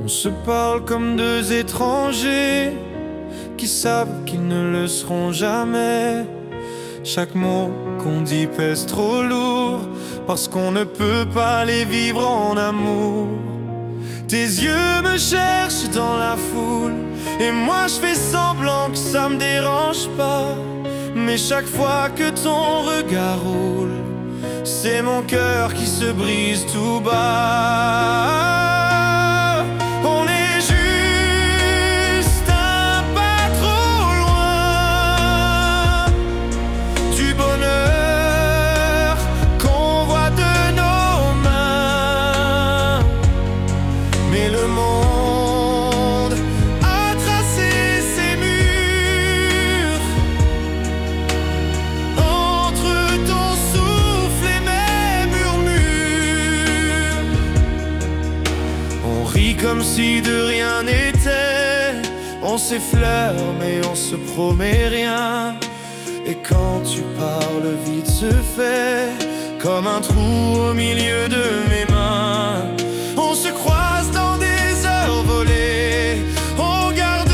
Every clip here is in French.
On se parle comme deux étrangers qui savent qu'ils ne le seront jamais. Chaque mot qu'on dit pèse trop lourd parce qu'on ne peut pas les vivre en amour. Tes yeux me cherchent dans la foule et moi je fais semblant que ça me dérange pas. Mais chaque fois que ton regard roule, c'est mon cœur qui se brise tout bas. On est juste un pas trop loin du bonheur qu'on voit de nos mains. Mais le monde a tracé ses murs entre ton souffle et mes murmures. On rit comme si de rien n'était, on s'effleure mais on se promet rien. Et quand tu parles, vite se fait comme un trou au milieu de mes mains. On se croise dans des heures volées, on garde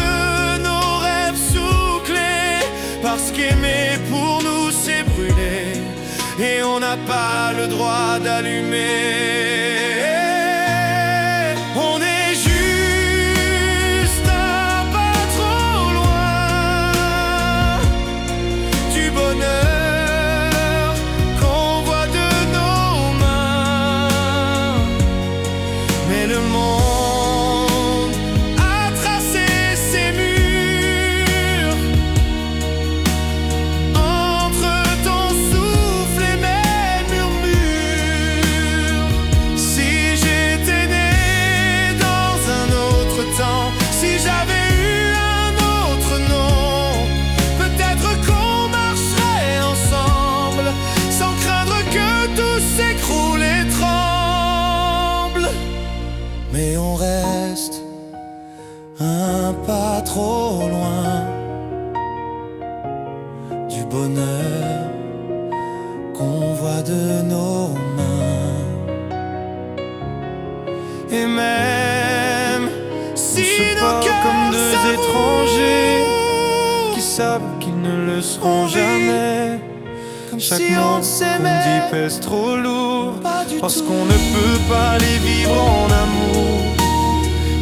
nos rêves sous clé, parce qu'aimer pour nous c'est brûler, et on n'a pas le droit d'allumer. On est juste un pas trop loin du bonheur qu'on voit de nos mains. Mais le monde a tracé ses murs entre ton souffle et mes murmures. Si j'étais né dans un autre temps, si j'avais eu un autre nom, peut-être qu'on marcherait ensemble sans craindre que tout s'écroule et tremble. Mais on reste un pas trop loin du bonheur qu'on voit de nos mains. Et même si nos cœurs comme deux étrangers qui savent qu'ils ne le seront jamais. Chaque si mot on qu'on s'aimait, dit pèse trop lourd pas du parce tout. qu'on ne peut pas les vivre en amour.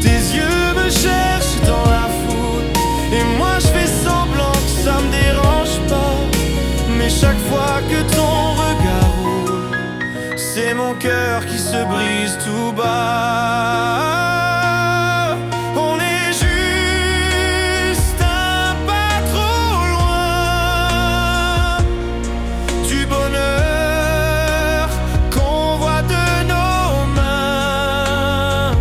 Tes yeux me cherchent dans la foule et moi je fais semblant que ça me dérange pas. Mais chaque fois que ton regard roule, c'est mon cœur qui se brise tout bas. On est juste un pas trop loin du bonheur qu'on voit de nos mains.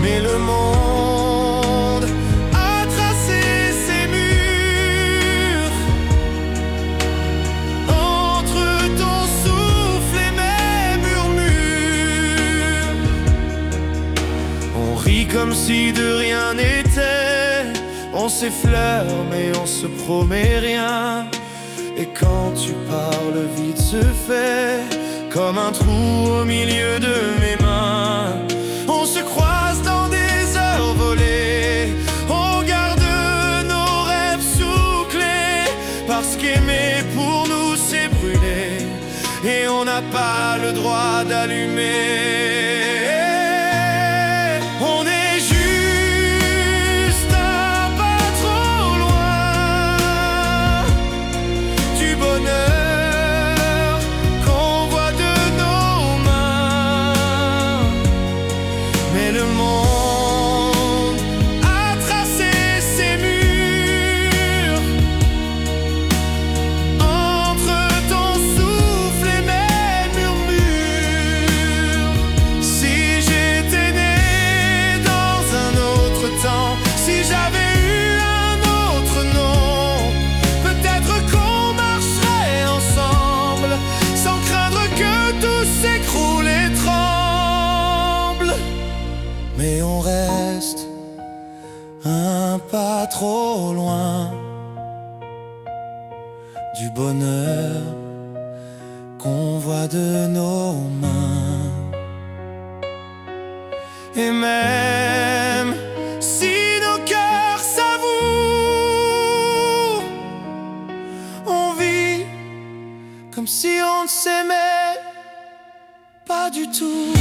Mais le monde a tracé ses murs entre ton souffle et mes murmures. On rit comme si de rien n'était, on s'effleure mais on se promet rien. Et quand tu parles, vite se fait comme un trou au milieu de mes mains. On se croise dans des heures volées, on garde nos rêves sous clé, parce qu'aimer pour nous c'est brûler, et on n'a pas le droit d'allumer. On est juste un pas trop loin du bonheur qu'on voit de nos mains. Mais le monde a tracé ses murs entre ton souffle et mes murmures. Si j'étais né dans un autre temps, si j'avais eu un autre nom, peut-être qu'on marcherait ensemble sans craindre que tout s'écroule et tremble. Mais on reste un pas trop loin du bonheur qu'on voit de nos mains. Et même comme si on ne s'aimait pas du tout.